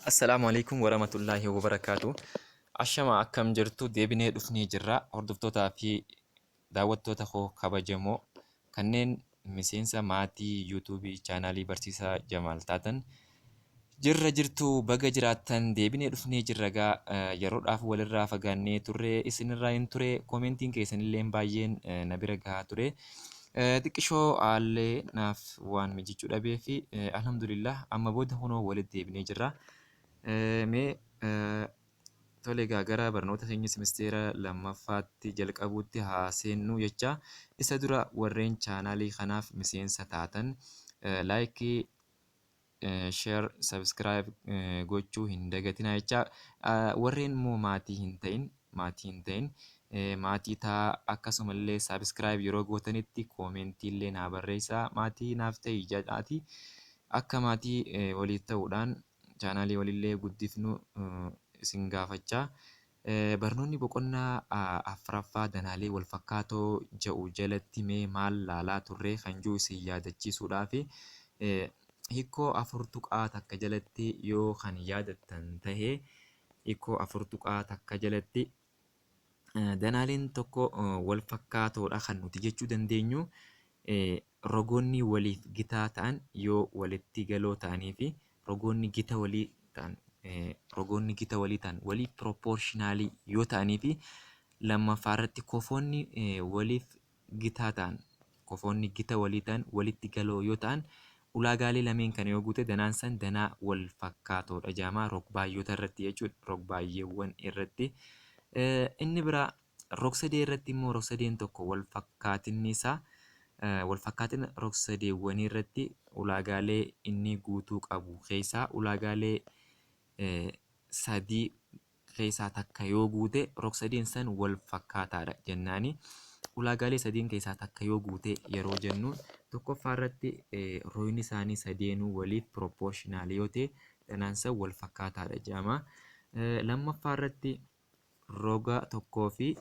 Assalaamu alaikum warahmatullaahi wabarakaatu. Ashama akkam jirtu deebinee dhufnee jirra. Hordoftootaa fi daawwattoota koo kabajamoo kanneen miseensa maatii yuutuubii chaanaalii barsiisaa Jamaal taatan jirra jirtu baga jiraattan deebinee dhufnee jirra gaa yeroodhaaf walirraa fagaannee turre isinirraa hin ture koomentiin keessanillee baay'een na bira gahaa ture. Xiqqishoo haallee naaf waan mijachuu dhabee fi alhamdulillah amma booda hunoo walitti deebinee jirra. Mee tole egaa gara barnoota keenya simisteera lammaffaatti jalqabuutti haa seennu jecha isa dura warreen chaanaalii kanaaf miseensa taatan laayikii sheer sabskiraayib gochuu hin dagatinaa jecha warreen immoo maatii hin ta'in maatii ta'a akkasumallee sabskiraayib yeroo gootanitti koomentiillee naa barreessaa maatii naaf ta'ii jedhaati akka maatii walii ta'uudhaan chaanaalii walillee guddifnu isin gaafachaa. Barnoonni boqonnaa afuraffaa danaalee wal fakkaatoo jedhu jalatti mee maal laalaa turre kan jiru isin yaadachiisuudhaaf hiikoo afur tuqaa takka jalatti yoo kan yaadattan tahee hiikoo afur tuqaa takka jalatti danaaleen tokko wal fakkaatoodha kan nuti jechuu dandeenyu rogoonni waliif gitaa ta'an yoo walitti galoo ta'anii fi rogoonni gita walii ta'an walii proportionaalii yoo ta'anii fi lammaffaa irratti kofoonni waliif gitaa ta'an kofoonni gita walii ta'an walitti galoo yoo ta'an ulaagaalee lameen kana yoo guute danaan san danaa wal fakkaatoodha jedhama rog-baay'oota irratti jechuudha rog-baay'eewwan irratti. Inni biraa rog-sadee irratti immoo rog-sadeen tokko wal fakkaatinni isaa walfakkaatina rog-sadeewwanii irratti ulaagaalee inni guutuu qabu keessaa ulaagaalee sadii keessaa takka yoo guute rog-sadeen san wal fakkaataadha jennaani. Ulaagaalee sadiin keessaa takka yoo guute yeroo jennu tokkoffaa irratti rooyni isaanii sadeenuu waliif proportionaalii yoo ta'e danaan san wal fakkaataadha jedhama. Lammaffaa irratti roga tokkoo fi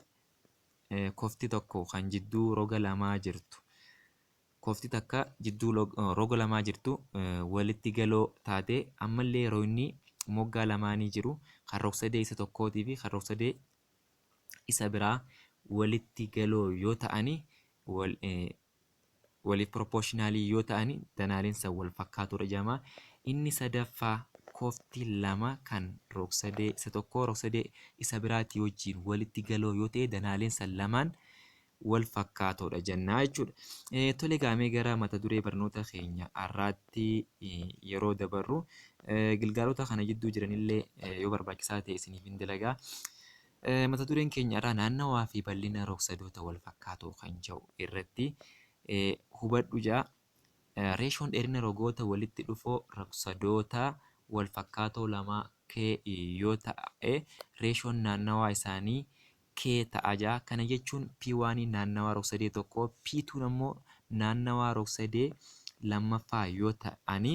kofti tokko kan jidduu roga lamaa jirtu. Kofti takka jidduu roga lamaa jirtu walitti galoo taate ammallee rooyni moggaa lamaanii jiru kan rog-sadee isa tokkootii fi kan rog-sadee isa biraa walitti galoo yoo ta'ani waliif proportionaalii yoo ta'ani danaaleen san wal fakkaatoodha jedhama. Inni sadaffaa kofti lama kan rog-sadee isa tokkoo rog-sadee isa biraatii wajjin walitti galoo yoo ta'e danaaleen san lamaan wal fakkaatoodha jennaa jechuudha. Tole gaamee gara mata duree barnoota keenya har'aatti yeroo dabarru gilgaalota kana jidduu jiranillee yoo barbaachisaa ta'e isiniif hin dalagaa. Mata dureen keenya irraa naannawaa fi bal'ina rog-sadoota wal fakkaatoo kan jedhu irratti hubadhu jaa. Reeshoon dheerina rogoota walitti dhufoo rog-sadoota wal fakkaatoo lamaa kee yoo ta'e reeshoon naannawaa isaanii kee ta'a jaa. Kana jechuun P1 naannawaa rog-sadee tokkoo P2 ammoo naannawaa rog-sadee lammaffaa yoo ta'ani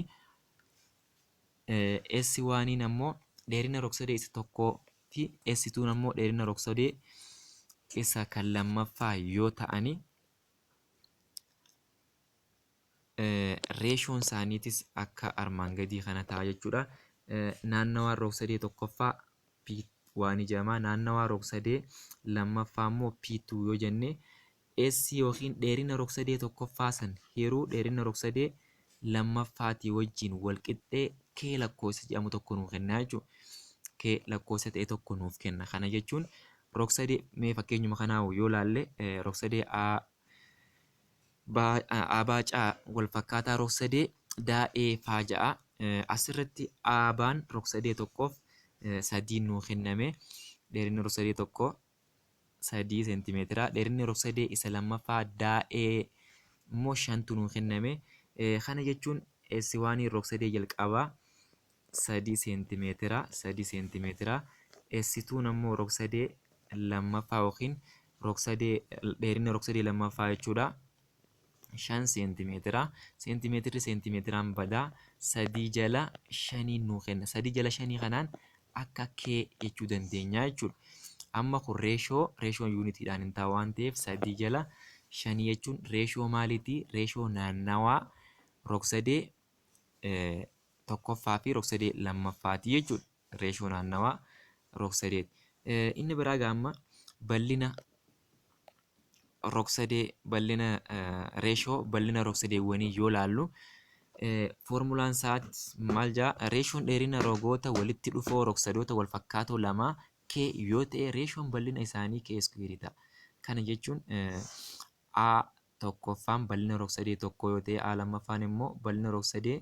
S1 ammoo dheerina rog-sadee isa tokkooti S2 ammoo dheerina rog-sadee isa kan lammaffaa yoo ta'ani reeshoon isaaniitis akka armaan gadii kana ta'a jechuudha. Naannawaa rog-sadee tokkoffaa P1 jedhama. Naannawaa rog-sadee lammaffaa immoo P2 yoo jenne S yookiin dheerina rog-sadee tokkoffaa san hiruu dheerina rog-sadee lammaffaatii wajjin wal qixxee kee lakkoofsa jedhamu tokko nuuf kenna jechuudha. Kee lakkoofsa ta'e tokko nuuf kenna. Kana jechuun rog-sadee mee fakkeenyuma kanaa yoo laalle rog-sadee baacaa wal fakkaataa rog-sadee daa'ee faa ja'a. Asirratti aabaan rog-sadee tokkoof sadiin nuu kenname dheerinni rog-sadee tokko 3 seentimeetira dheerinni rog-sadee isa lammaffaa daa'ee immoo 5tu nuu kenname. Kana jechuun S1 rog-sadee jalqabaa 3 seentimeetira S2 ammoo rog-sadee lammaffaa yookiin dheerinni rog-sadee lammaffaa jechuudha 5 seentimeetira. Seentimeetiraan badaa 3 jala 5 nuu kenna. 3 jala 5 kanaan akka kee jechuu dandeenya jechuudha. Amma kun reeshoo yuunitiidhaan hin taa'u waan ta'eef 3 jala 5 jechuun reeshoo maaliitii? Reeshoo naannawaa rog-sadee tokkoffaa fi rog-sadee lammaffaati jechuudha. Reeshoo naannawaa rog-sadeeti. Inni biraa gaamma bal'ina reeshoo bal'ina rog-sadeewwanii yoo laallu foormulaan isaatti maal jaa reeshoon dheerina rogoota walitti dhufoo rog-sadoota wal fakkaatoo lamaa K yoo ta'e reeshoon bal'ina isaanii K iskuweerii ta'a. Kana jechuun A tokkoffaan bal'ina rog-sadee tokko yoo ta'e A lammaffaan immoo bal'ina rog-sadee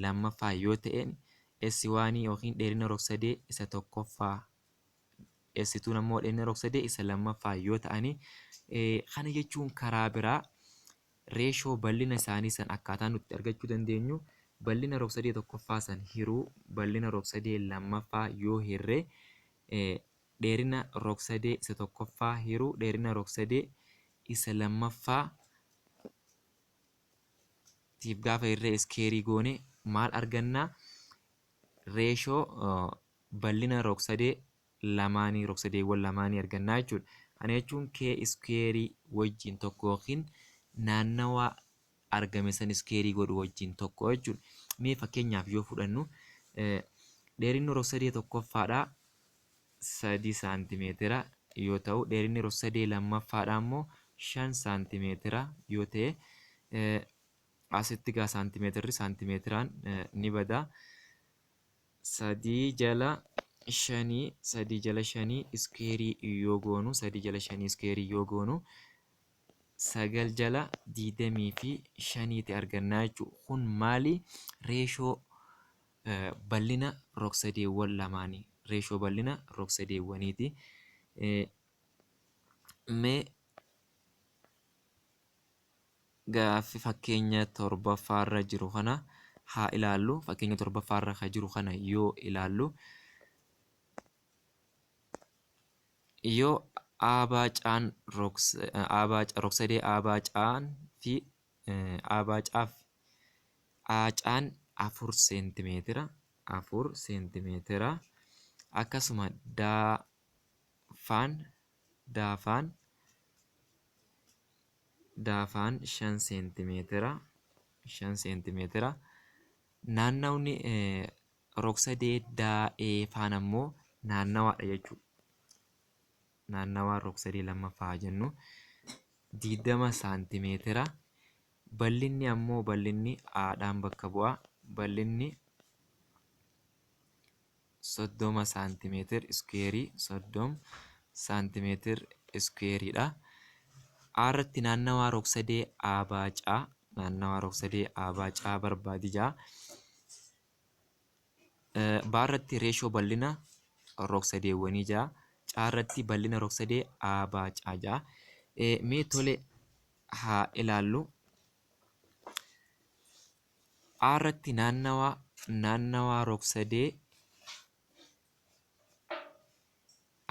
lammaffaa yoo ta'e S1 yookiin dheerina rog-sadee isa tokkoffaa S2 ammoo dheerina rog-sadee isa lammaffaa yoo ta'ani kana jechuun karaa biraa reeshoo bal'ina isaanii san akkaataa nutti argachuu dandeenyu bal'ina rog-sadee tokkoffaa san hiruu bal'ina rog-sadee lammaffaa yoo hirree dheerina rog-sadee isa tokkoffaa hiruu dheerina rog-sadee isa lammaffaa tiif gaafa hirree iskeerii goone maal argannaa reeshoo bal'ina rog-sadee lamaanii rog-sadeewwan lamaanii argannaa jechuudha. Kana jechuun K iskeerii wajjin tokko yookiin naannawaa argame san iskeerii godhu wajjin tokko jechuudha. Mee fakkeenyaaf yoo fudhannu dheerinni rog-sadee tokkoffaadhaa 3 saantimeetira yoo ta'u dheerinni rog-sadee lammaffaadhaa immoo 5 saantimeetira yoo ta'e asitti gaa saantimeetiraan ni bada. 3 jala 5 iskeerii yoo goonu 3 jala 5 iskeerii yoo goonu 9 jala 25 argannaa jechuudha. Kun maali? Reeshoo bal'ina rog-sadeewwan lamaanii. Reeshoo bal'ina rog-sadeewwaniiti. Mee gaaffii fakkeenya torbaffaarra jiru kana haa ilaallu. Fakkeenya torbaffaarra kan jiru kana yoo ilaallu yoo abaacaan rog-sadee abaacaan fi aacaan 4 seentimeetira akkasuma daafaan 5 seentimeetira naannawni rog-sadee daa'eefaan ammoo naannawaadha jechuudha. Naannawaa rog-sadee lammaffaa jennu 20 saantimeetira. Bal'inni ammoo bal'inni aadhaan bakka bu'a. Bal'inni 30 saantimeetir iskeerii 30 saantimeetir iskeeriidha. Irratti naannawaa rog-sadee abaacaa barbaadi jaa. Baarratti reeshoo bal'ina rog-sadeewwanii jaa. Caarratti bal'ina rog-sadee abaacaa jaa. Mee tole haa ilaallu. Irratti naannawaa rog-sadee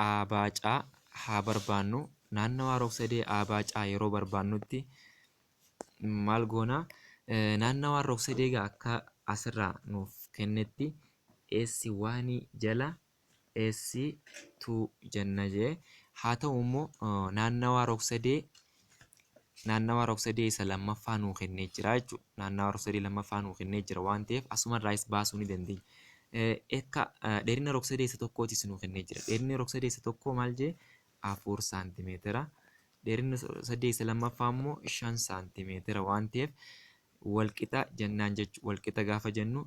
abaacaa haa barbaannu. Naannawaa rog-sadee abaacaa yeroo barbaannutti maal goona? Naannawaa rog-sadee akka asirraa nuuf kennetti S1 jala S2 jenna jee. Haa ta'u immoo naannawaa rog-sadee isa lammaffaa nuu kennee jira jechuudha. Naannawaa rog-sadee lammaffaa nuu kennee jira waan ta'eef asumarraayis baasuu ni dandeenya. Dheerina rog-sadee isa tokkootis nuu kennee jira. Dheerinni rog-sadee isa tokkoo maal jee? 4 saantimeetira. Dheerinni rog-sadee isa lammaffaa immoo 5 saantimeetira waan ta'eef walqixa jennaan jechuudha. Walqixa gaafa jennu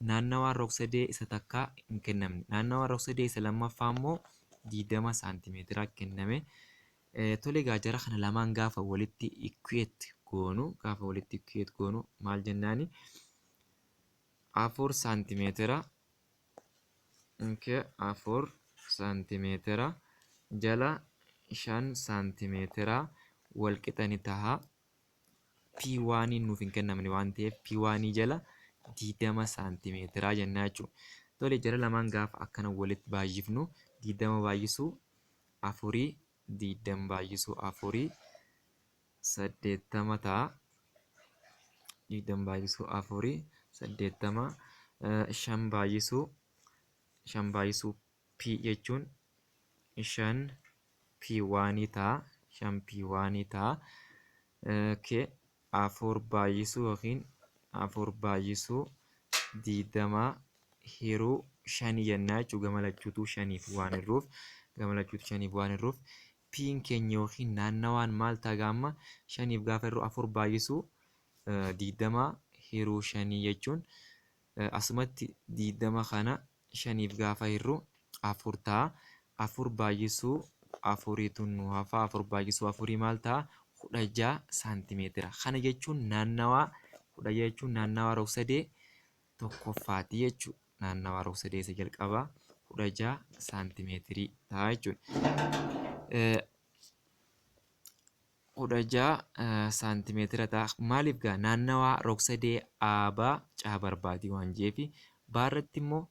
naannawaa rog-sadee isa takkaa hin kennamne. Naannawaa rog-sadee isa lammaffaa immoo 20 saantimeetira kenname. Tole egaa jara kana lamaan gaafa walitti ikkuweet goonu maal jennaani? 4 saantimeetira 4 saantimeetira jala 5 saantimeetira walqixa ni taha. P1 nuuf hin kennamne waan ta'eef P1 jala 20 saantimeetira jennaa jechuudha. Tole jara lamaan gaafa akkana walitti baay'ifnu 20 baay'isuu 4 20 baay'isuu 4 80 ta'a. 20 baay'isuu 4 80 5 baay'isuu P jechuun 5 P1 ta'a. 5 P1 ta'a. 4 baay'isuu yookiin 4 baay'isuu diidamaa hiruu shanii jennaa jechuudha. Gamalachuutu shaniif waan hirruuf piin keenya yookiin naannawaan maal ta'a gaamma shaniif gaafa hirruu afur baay'isuu diidamaa hiruu shanii jechuun asumatti diidama kana shaniif gaafa hirruu afur ta'a. Afur baay'isuu afuriitu nu hafa. Afur baay'isuu afurii maal ta'a? 16 saantimeetira. Kana jechuun naannawaa 16 jechuun naannawaa rog-sadee tokkoffaati jechuudha. Naannawaa rog-sadee isa jalqabaa 16 saantimeetirii ta'a jechuudha. 16 saantimeetira ta'a. Maaliif gaa naannawaa rog-sadee aabaa caa barbaadi waan jeefi baarratti immoo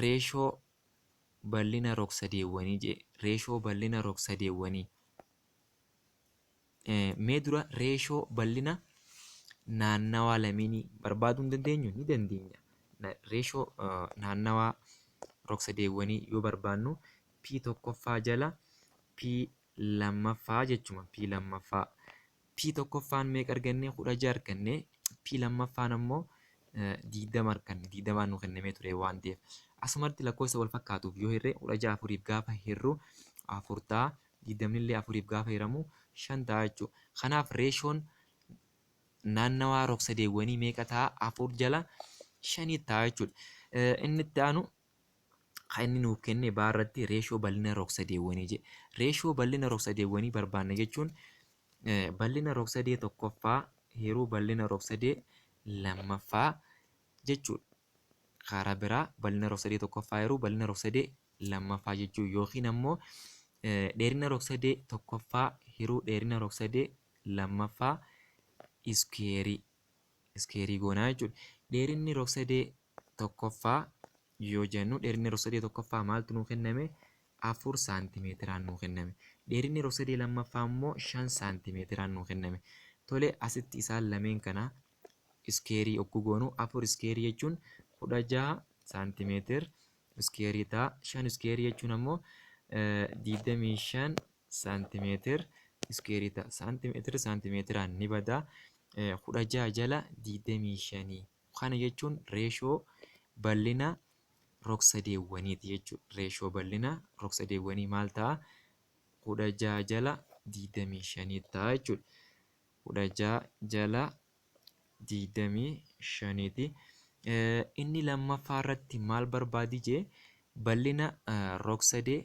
reeshoo bal'ina rog-sadeewwanii jee reeshoo bal'ina rog-sadeewwanii mee dura reeshoo bal'ina naannawaa lameenii barbaaduu hin dandeenyu ni dandeenya. Reeshoo naannawaa rog-sadeewwanii yoo barbaannu p tokkoffaa jala p lammaffaa jechuma. P lammaffaa p tokkoffaan meeqa arganne? 16 arganne. P lammaffaan ammoo 20 arganne. 20 nu kennamee ture waan ta'eef asumatti lakkoofsa wal fakkaatuuf yoo hirree 16 afuriif gaafa hirru 4 ta'a. 20 illee afuriif gaafa hiramu 5 ta'a jechuudha. Kanaaf reeshoon naannawaa rog-sadeewwanii meeqa ta'a? 4 jala 5 ta'a jechuudha. Inni itti aanu kan inni nuuf kenne baarratti reeshoo bal'ina rog-sadeewwanii jedhe. Reeshoo bal'ina rog-sadeewwanii barbaanna jechuun bal'ina rog-sadee tokkoffaa hiruu bal'ina rog-sadee lammaffaa jechuudha. Karaa biraa bal'ina rog-sadee tokkoffaa hiruu bal'ina rog-sadee lammaffaa jechuu yookiin ammoo dheerina rog-sadee tokkoffaa hiruu dheerina rog-sadee lammaffaa iskeerii goonaa jechuudha. Dheerinni rog-sadee tokkoffaa yoo jennu dheerinni rog-sadee tokkoffaa maaltu nuu kenname? 4 saantimeetiraan nuu kenname. Dheerinni rog-sadee lammaffaa immoo 5 saantimeetiraan nuu kenname. Tole asitti isaan lameen kana iskeerii ogguu goonu 4 iskeerii jechuun 16 saantimeetir iskeerii ta'a. 5 iskeerii jechuun ammoo 25 saantimeetir iskeerii ta'a. Saantimeetiraan ni bada. 16 jala 25. Kana jechuun reeshoo bal'ina rog-sadeewwaniiti jechuudha. Reeshoo bal'ina rog-sadeewwanii maal ta'a? 16 jala 25 ta'a jechuudha. 16 jala 25ti. Inni lammaffaa irratti maal barbaadi jee? Bal'ina rog-sadee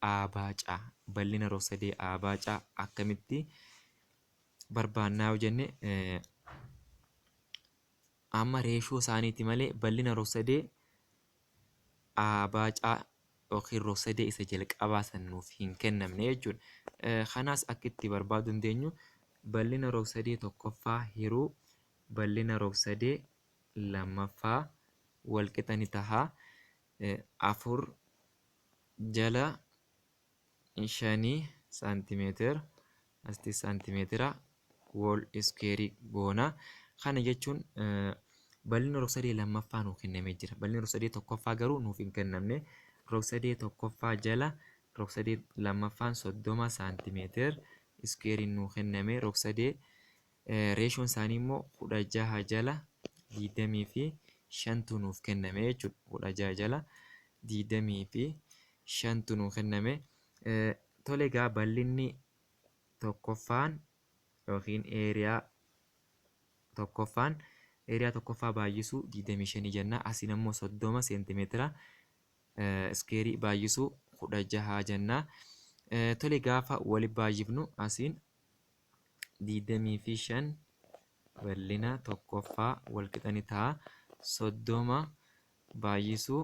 abaacaa. Bal'ina rog-sadee abaacaa akkamitti barbaannaa yoo jenne amma reeshoo isaaniiti malee bal'ina rog-sadee abaacaa yookiin rog-sadee isa jalqabaa san nuuf hin kennamne jechuudha. Kanaas akka itti barbaaduu dandeenyu bal'ina rog-sadee tokkoffaa hiruu bal'ina rog-sadee lammaffaa wal qixa ni taha. 4 jala 5 saantimeetira asti saantimeetira wol iskeerii goona. Kana jechuun bal'ina rog-sadee lammaffaa nuuf kennamee jira. Bal'ina rog-sadee tokkoffaa garuu nuuf hin kennamne. Rog-sadee tokkoffaa jala rog-sadee lammaffaan 30 saantimeetir iskeeriin nuuf kenname. Rog-sadee reeshoon isaanii immoo 16 jala 25tu nuuf kenname jechuudha. 16 jala 25tu nuuf kenname. Tole egaa bal'inni tokkoffaan yookiin eeriyaa tokkoffaa baay'isuu 25 jenna. Asiin ammoo 30 seentimeetira iskeerii baay'isuu 16 jenna. Tole gaafa wali baay'ifnu asiin 25 bal'ina tokkoffaa wal qixa ni ta'a. 30 baay'isuu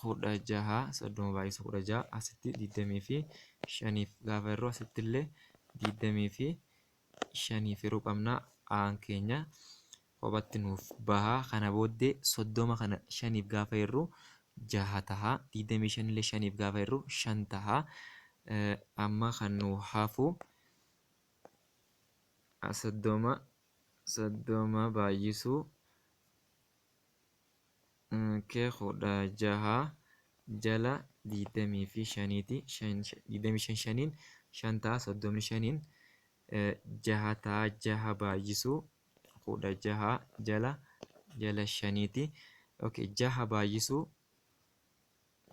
16 asitti 25 gaafa yeroo asitti illee 25 yeroo qabna. Aan keenya kophatti nuuf bahaa. Kana booddee 30 kana 5 gaafa yeroo 6 taha. 25 illee 5 gaafa yeroo 5 taha. Amma kan nu hafu 30 baay'isuu 16 jala 25ti. 25 5 ta'a. 35 6 ta'a. 6 baay'isuu 16 jala jala shaniiti. Okay, jaha baay'isuu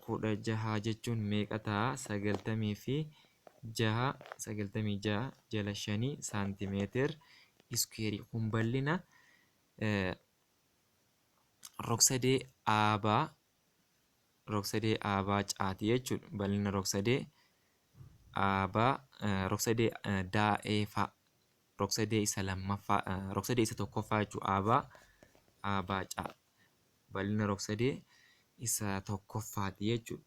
16 jechuun meeqa ta'a? 96 jala 5 saantimeetir iskuweerii. Kun bal'ina rog-sadee aabaa caati jechuudha. Bal'ina rog-sadee daa'ee fa'a. Rog-sadee isa lammaffaa, rog-sadee isa tokkoffaa jechuudha. Aabaa caa. Bal'ina rog-sadee isa tokkoffaati jechuudha.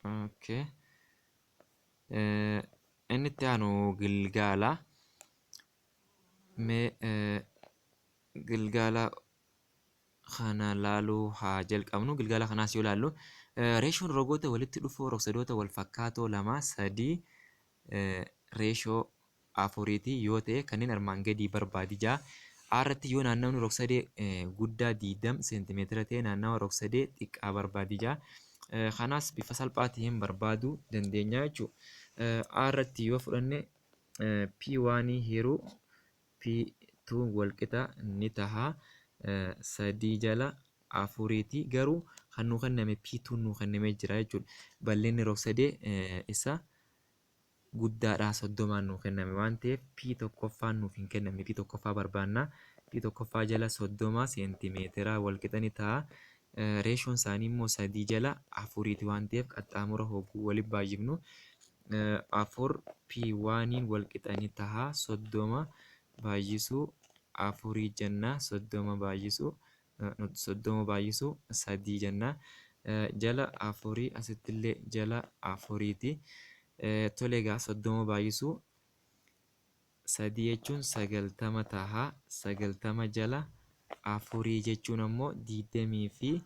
Okay. Inni itti aanu gilgaala. Mee gilgaala kana laaluu haa jalqabnu. Gilgaala kanaas yoo laallu reeshoon rogoota walitti dhufoo rog-sadoota wal fakkaatoo 2, 3 reeshoo 4 yoo ta'e kanneen armaan gadii barbaadi. 6 irratti yoo naannawni rog-sadee guddaa 20 seentimeetira ta'e naannawa rog-sadee xiqqaa barbaadi. 6 kanaas bifa salphaatiin barbaaduu dandeenya jechuudha. Irratti yoo fudhanne P1 hiruu P2 walqixa ni taha. 3 jala 4 garuu kan nuu kenname P2 nuu kennamee jira jechuudha. Bal'inni rog-sadee isa guddaadha 30 nuu kenname waan ta'eef P tokkoffaan nuuf hin kennamne. P tokkoffaa barbaanna. P tokkoffaa jala 30 seentimeetira walqixa ni ta'a. Reeshoon isaanii immoo 3 jala 4 waan ta'eef qaxxaamura hogguu waliin baay'ifnu 4 P1 walqixa ni taha. 30 baay'isuu 4 jenna. 30 baay'isuu 3 jenna. Jala 4 asittillee jala 4ti. Tole egaa 30 baay'isuu 3 jechuun 90 taha. 90 jala 4 jechuun ammoo 22.5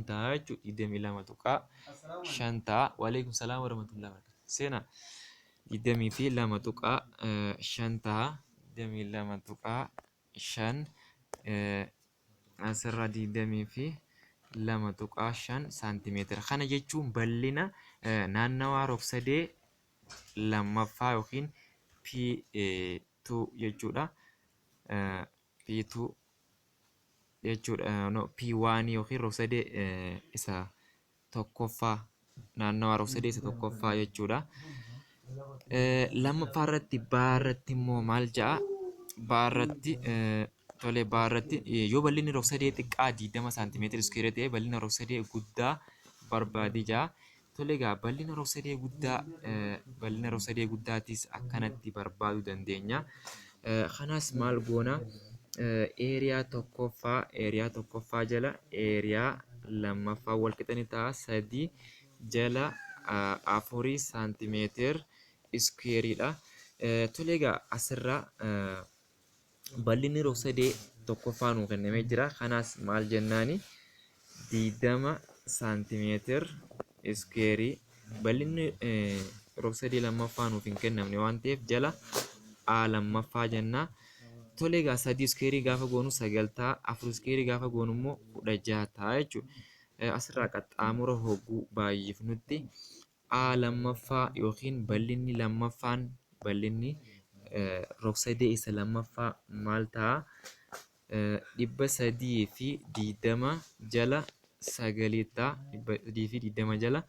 ta'a jechuudha. 22.5 ta'a. Waalaikum salaam warahmatullahi wabarakatuh. Seenaa 22.5 ta'a. 22.5 asirraa 22.5 saantimeetira. Kana jechuun bal'ina naannawaa rog-sadee lammaffaa yookiin P2 jechuudha. P2 jechuudha. P1 yookiin rog-sadee isa tokkoffaa naannawaa rog-sadee isa tokkoffaa jechuudha. Lammaffaa irratti baarratti immoo maal ja'a? Baarratti tole baarratti yoo bal'inni rog-sadee xiqqaa 20 saantimeetira iskuweerii ta'e bal'ina rog-sadee guddaa barbaadi ja'a. Tole egaa bal'ina rog-sadee guddaatis akkanatti barbaaduu dandeenya. Kanaas maal goona? Eeriyaa tokkoffaa jala eeriyaa lammaffaa walqixa ni ta'a. 3 jala 4 saantimeetira iskuweeriidha. Tole egaa asirraa bal'inni rog-sadee tokkoffaa nuu kennamee jira. Kanaas maal jennaani? 20 saantimeetira iskuweerii. Bal'inni rog-sadee lammaffaa nuuf hin kennamne waan ta'eef jala A lammaffaa jennaa. Tole egaa 3 iskuweerii gaafa goonu 9 ta'a. 4 iskuweerii gaafa goonu immoo 16 ta'a jechuudha. Asirraa qaxxaamura hogguu baay'ifnutti A lammaffaa yookiin bal'inni lammaffaan bal'inni rog-sadee isa lammaffaa maal ta'a? 320 jala 9 ta'a. 320 jala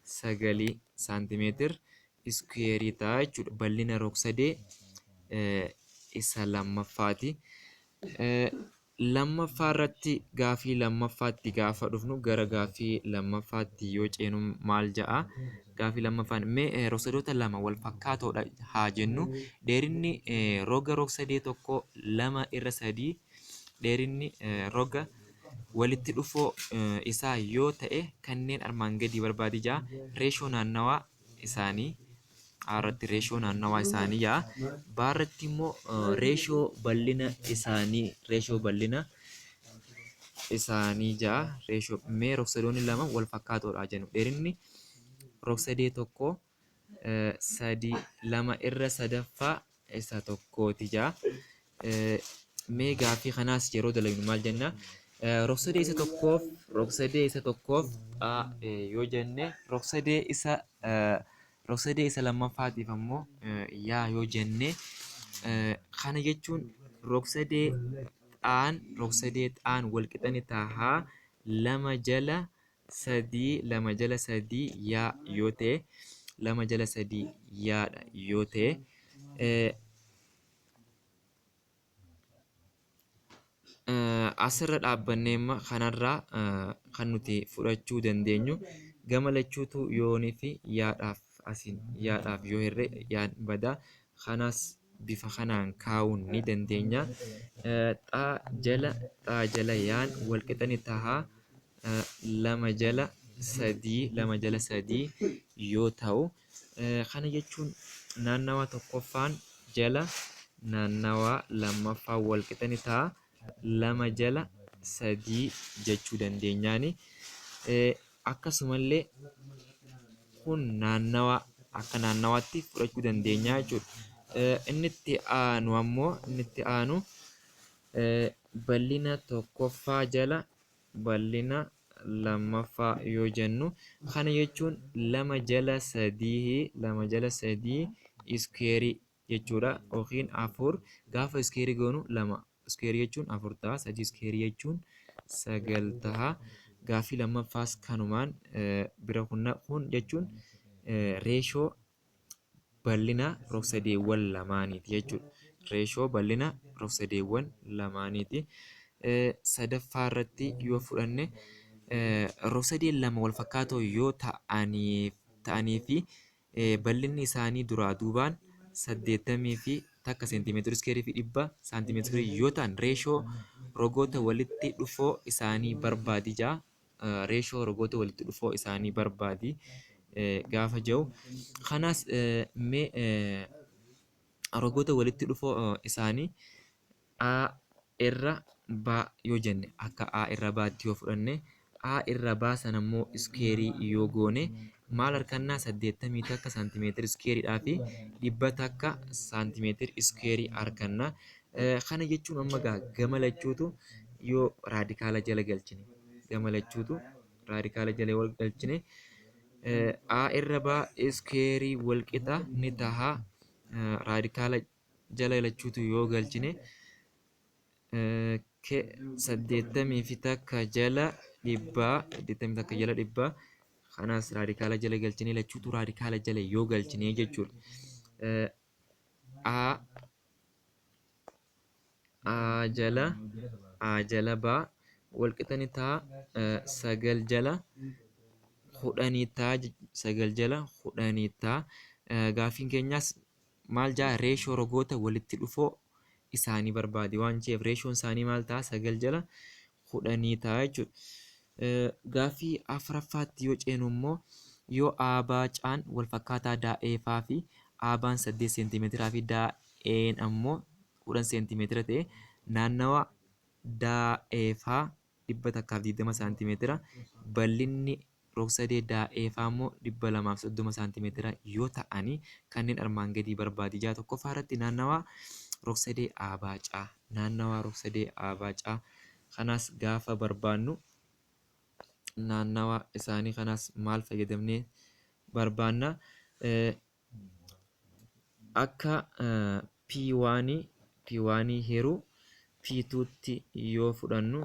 9 saantimeetira iskuweerii ta'a jechuudha. Bal'ina rog-sadee isa lammaffaati. Lammaffaa irratti gaafii lammaffaatti gaafa dhufnu gara gaafii lammaffaatti yoo ceenu maal ja'a? Gaafii lammaffaan mee rog-sadoota lama wal fakkaatoodha haa jennu. Dheerinni roga rog-sadee tokko 2/3 dheerinni roga walitti dhufoo isaa yoo ta'e kanneen armaan gadii barbaadi ja'a. Reeshoo naannawaa isaanii irratti reeshoo naannawaa isaanii ja'a. Baarratti immoo reeshoo bal'ina isaanii ja'a. Reeshoo mee rog-sadoonni lama wal fakkaatoodha jennu. Dheerinni rog-sadee tokko 2/3 isa tokkooti ja'a. Mee gaafii kanaas yeroo dalagnu maal jenna? Rog-sadee isa tokkoof yoo jenne rog-sadee isa rog-sadee isa lammaffaatiif ammoo yaa yoo jenne kana jechuun rog-sadee xaan walqixa ni taha lama jala sadii yaa yoo ta'e lama jala sadii yaadha yoo ta'e asirra dhaabbannee kanarraa kan nuti fudhachuu dandeenyu gama lachuutu yoonii fi yaadhaaf yoo hirre yaan badaa kanas bifa kanaan kaa'uun ni dandeenya. Xaa jala yaan walqixa ni taha lama jala sadii yoo ta'u kana jechuun naannawaa tokkoffaan jala naannawaa lammaffaa walqixa ni taha lama jala sadii jechuu dandeenyaani. Akkasumallee kun akka naannawaatti fudhachuu dandeenya jechuudha. Inni itti aanu bal'ina tokkoffaa jala bal'ina lammaffaa yoo jennu kana jechuun lama jala sadii iskeerii jechuudha yookiin afur gaafa iskeerii goonu lama iskeerii jechuun afur ta'a sadii iskeerii jechuun 9 ta'a. Gaaffii lammaffaas kanumaan bira kun jechuun reeshoo bal'ina rog-sadeewwan lamaaniiti jechuudha. Reeshoo bal'ina rog-sadeewwan lamaaniiti. Sadaffaa irratti yoo fudhanne rog-sadeen lama wal fakkaatoo yoo ta'anii fi bal'inni isaanii duraa duubaan 80 fi takka seentimeetira iskeerii fi 100 saantimeetira yoo ta'an reeshoo rogoota walitti dhufoo isaanii barbaadi jaa. Reeshoo rogoota walitti dhufoo isaanii barbaadi gaafa jiru kanas rogoota walitti dhufoo isaanii a irra baa yoo jenne akka a irra baatti yoo fudhanne a irra baa sana immoo iskeerii yoo goone maal argannaa 80 takka saantimeetira iskeeriidhaa fi 100 takka saantimeetira iskeerii arganna. Kana jechuun amma gama lachuutu yoo raadikaala jala galchine a irra baa iskeerii walqixa ni taha raadikaala jala lachuutu yoo galchine 80 fi takka jala 100 kanas raadikaala jala galchine lachuutu raadikaala jala yoo galchine jechuudha. A jala baa walqixa ni taha 9 jala 10 taha. Gaaffiin keenyaas maal jaa reeshoo rogoota walitti dhufoo isaanii barbaade waan ta'eef reeshoon isaanii maal ta'a 9 jala 10 ta'a jechuudha. Gaaffii afuraffaatti yoo ceenu immoo yoo abaacaan wal fakkaataa daa'eefaa fi abaan 8 seentimeetiraa fi daa'een ammoo 10 seentimeetira ta'e naannawa daa'eefaa 120 saantimeetira bal'inni rog-sadee daa'eefaa immoo 230 saantimeetira yoo ta'anii kanneen armaan gadii barbaadi jaa. Tokkoffaa irratti naannawaa rog-sadee abaacaa kanas gaafa barbaannu naannawaa isaanii kanas maal fayyadamnee barbaanna akka P1 hiruu P2tti yoo fudhannu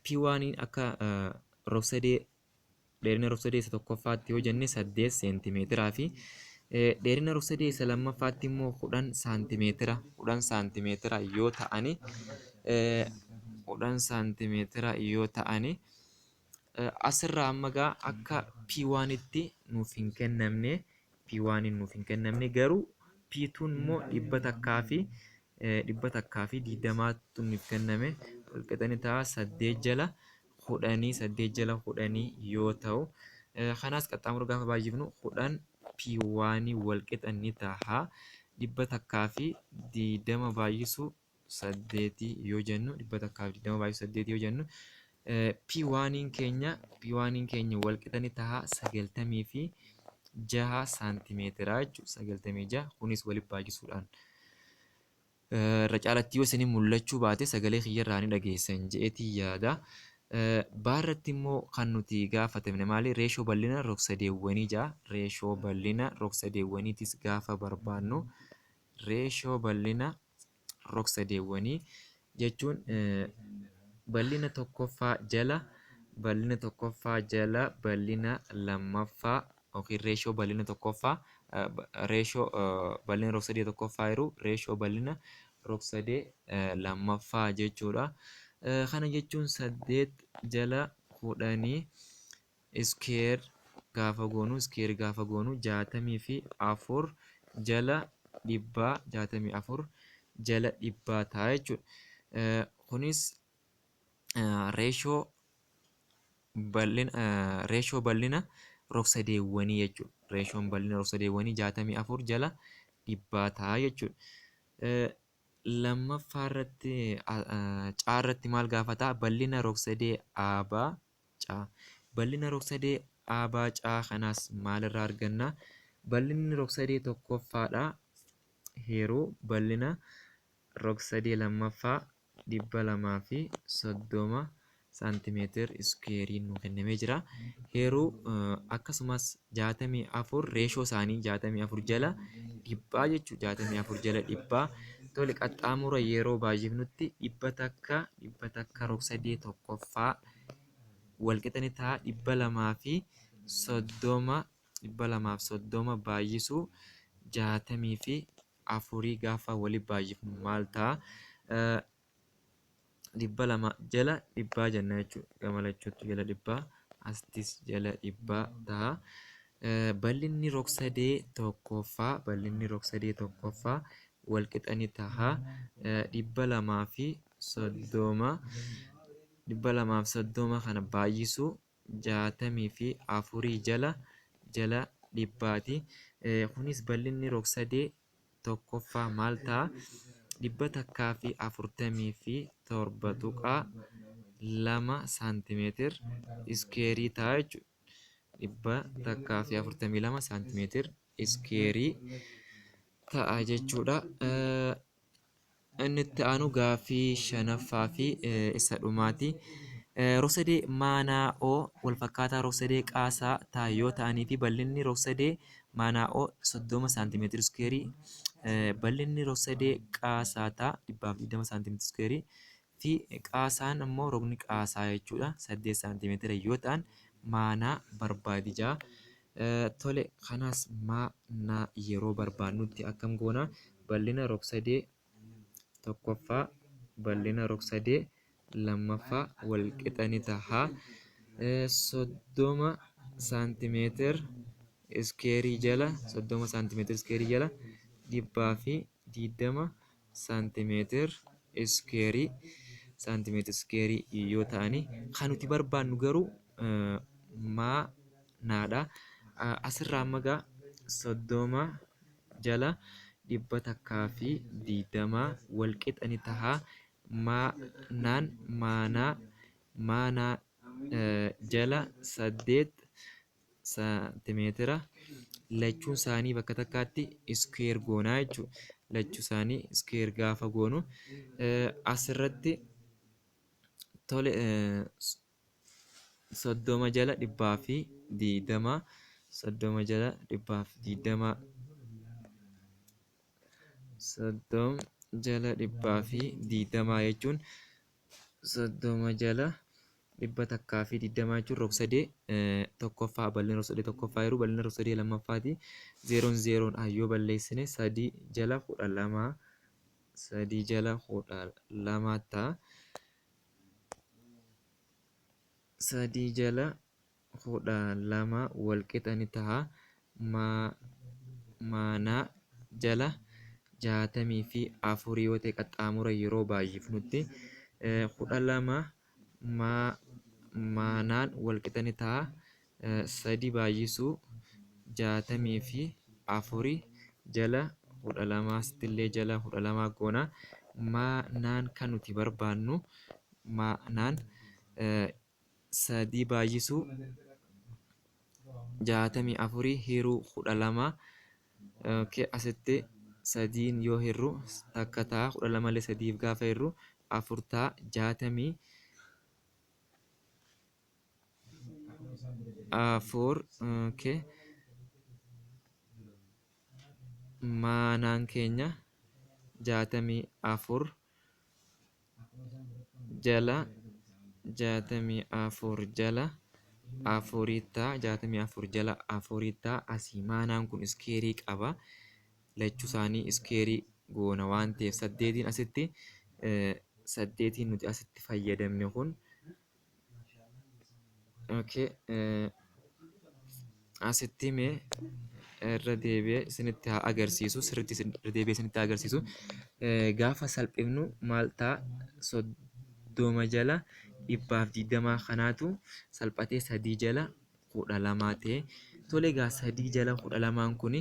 P1 akka rog-sadee dheerina rog-sadee isa tokkoffaatti yoo jenne 8 seentimeetiraa fi dheerina rog-sadee isa lammaffaatti immoo 10 saantimeetira yoo ta'ani asirraa amma akka P1tti nuuf hin kennamne garuu P2 immoo 100 fi 20tu nuuf kenname walqixa ni ta'a 8 jala 10 yoo ta'u kanas qaxxaamura gaafa baay'ifnu 10 P1 walqixa ni taha 100 fi 20 baay'isuu 8 yoo jennu P1 keenya walqixa ni taha 90 fi 6 saantimeetira jechuudha. 96 kunis walitti baay'isuudhaan irra caalatti yoo isin mul'achuu baate sagalee kiyyarraa ni dhageessan je'eetii yaada. Baarratti immoo kan nuti gaafatamne maali? Reeshoo bal'ina rog-sadeewwanii ja'a. Reeshoo bal'ina rog-sadeewwaniitis gaafa barbaannu reeshoo bal'ina rog-sadeewwanii jechuun bal'ina tokkoffaa jala bal'ina lammaffaa yookiin reeshoo bal'ina tokkoffaa reeshoo bal'ina rog-sadee tokkoffaa jiru reeshoo bal'ina rog-sadee lammaffaa jechuudha. Kana jechuun 8 jala 10 iskeer gaafa goonu 64 jala dhibbaa 64 jala dhibbaa ta'a jechuudha. Kunis reeshoo bal'ina rog-sadeewwanii jechuudha. Reeshoon bal'ina rog-sadeewwanii 64 jala dhibbaa ta'a jechuudha. Lammaffaarratti caarratti maal gaafata? Bal'ina rog-sadee aabaa caa. Bal'ina rog-sadee aabaa caa kanaas maalirraa arganna? Bal'inni rog-sadee tokkoffaadha. Heeruu bal'ina rog-sadee lammaffaa 230 saantimeetir iskeeriin nu kennamee jira. Heeruu akkasumas 64 reeshoo isaanii 64 jala dhibbaa jechuudha. 64 jala dhibbaa. Tole qaxxaamura yeroo baay'ifnutti dhibba takka rog-sadee tokkoffaa walqixa ni ta'a. 230 baay'isuu 64 gaafa waliif baay'ifnu maal ta'a? 200 jala dhibbaa jenna jechuudha. Gamalachuutti jala dhibbaa astis jala dhibbaa ta'a. Bal'inni rog-sadee tokkoffaa walqixa ni ta'a. 230 kana baay'isuu 64 jala dhibbaati. Kunis bal'inni rog-sadee tokkoffaa maal ta'a? 147.2 saantimeetir iskeerii ta'a jechuudha. 142 saantimeetir iskeerii ta'a jechuudha. Inni itti aanu gaaffii 5ffaa fi isa dhumaati. Rog-sadee maanaa'oo walfakkaataa rog-sadee qaasaa ta'a yoo ta'anii fi bal'inni rog-sadee maanaa'oo 30 saantimeetir iskeerii bal'inni rog-sadee qaasaa ta'a 220 saantimeetir iskeerii fi qaasaan immoo rogni qaasaa jechuudha 8 saantimeetira yoo ta'an maanaa barbaadi ja'a. Tole kanaas maanaa yeroo barbaannutti akkam goona? Bal'ina rog-sadee tokkoffaa bal'ina rog-sadee lammaffaa walqixa ni ta'a. 30 saantimeetir iskeerii jala dhibbaa fi 20 saantimeetir iskeerii yoo ta'ani kan nuti barbaannu garuu maanaadha. Asirraa amma egaa 30 jala 120 walqixa ni ta'a. Maanaa jala 8 saantimeetira lachuun isaanii bakka takkaatti iskeer goonaa jechuudha. Lachuu isaanii iskeer gaafa goonu asirratti tole 30 jala 120 30 jala 120 30 jala 120 jechuun 30 jala 120 jechuun rog-sadee tokkoffaa bal'ina rog-sadee tokkoffaa yeroo bal'ina rog-sadee lammaffaati 0 yoo balleessine 3 jala 12 ta'a. 3 jala 12 walqixa ni ta'a. Maanaa jala 64 yoo ta'e qaxxaamura yeroo baay'ifnutti 12 maanaan walqixa ni ta'a. 3 baay'isuu 64 jala 12 asittillee jala 12 goona. Maanaan kan nuti barbaannu maanaan 3 baay'isuu 64 hiruu 12 asitti 3 yoo hirru takka ta'a 12 illee 3 gaafa hirru 4 ta'a afur. Okay. Maanaan keenya 64 jala 64 jala afuritti 64 jala afuritti asii maanaan kun iskeerii qaba. Lachuu isaanii iskeerii goona waan ta'eef saddeetiin asitti saddeetiin nuti asitti fayyadamne kun okay, asitti mee irra deebi'ee isinitti haa agarsiisu sirriitti irra deebi'ee isinitti haa agarsiisu. Gaafa salphifnu maal ta'a? 30 jala 120 kanaatu salphatee 3 jala 12 ta'e. Tole egaa 3 jala 12 kuni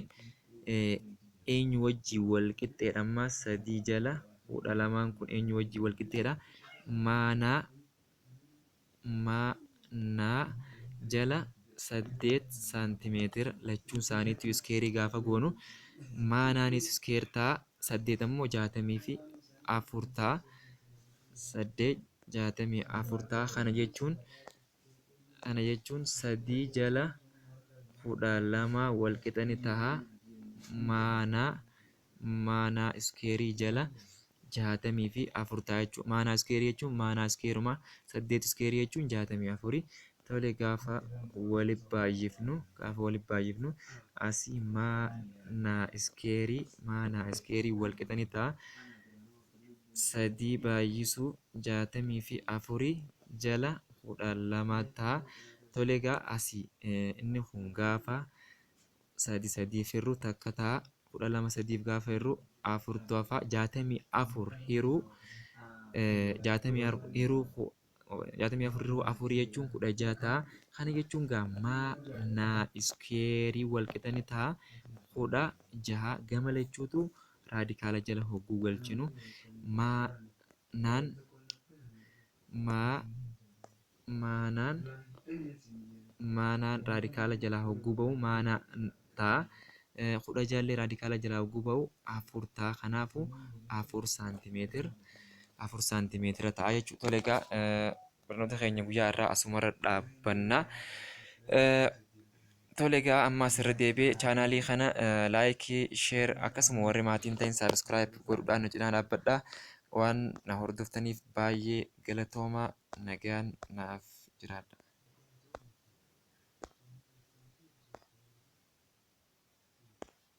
eenyu wajjin wal qixxeedha? Amma 3 jala 12 kun eenyu wajjin wal qixxeedha? Maanaa jala 8 saantimeetira lachuun isaaniitu iskeerii gaafa goonu maanaanis iskeer ta'a 8 ammoo 64 ta'a 8 64 ta'a kana jechuun 3 jala 12 wal qixani ta'a maanaa iskeerii jala 64 ta'a jechuudha. Maanaa iskeerii jechuun maanaa iskeeruma 8 iskeerii jechuun 64. Tole gaafa waliif baay'ifnu asii maanaa iskeerii wal qixani ta'a 3 baay'isuu 64 jala 12 ta'a. Tole egaa asii inni kun gaafa 3 firru takka ta'a 12 3 gaafa firru 4 hafa 64 hiruu 64 hiruu 4 jechuun 16 ta'a. Kana jechuun gaa maanaa iskeerii wal qixani ta'a 16 gama lachuutu raadikaala jala hogguu galchinu maanaan raadikaala jalaa hogguu ba'u maanaa ta'a. 16 raadikaala jalaa hogguu ba'u 4 ta'a. Kanaafuu 4 saantimeetira ta'a jechuudha. Tole egaa barnoota keenya guyyaa irraa asumarra dhaabbanna. Tole egaa amma asirra deebi'ee chaanaalii kana laayikii, sheer akkasuma warri maatiin ta'in saabskiraayib godhuudhaan nu cinaa dhaabbadhaa. Waan na hordoftaniif baay'ee galatoomaa nagaan naaf jiraadha.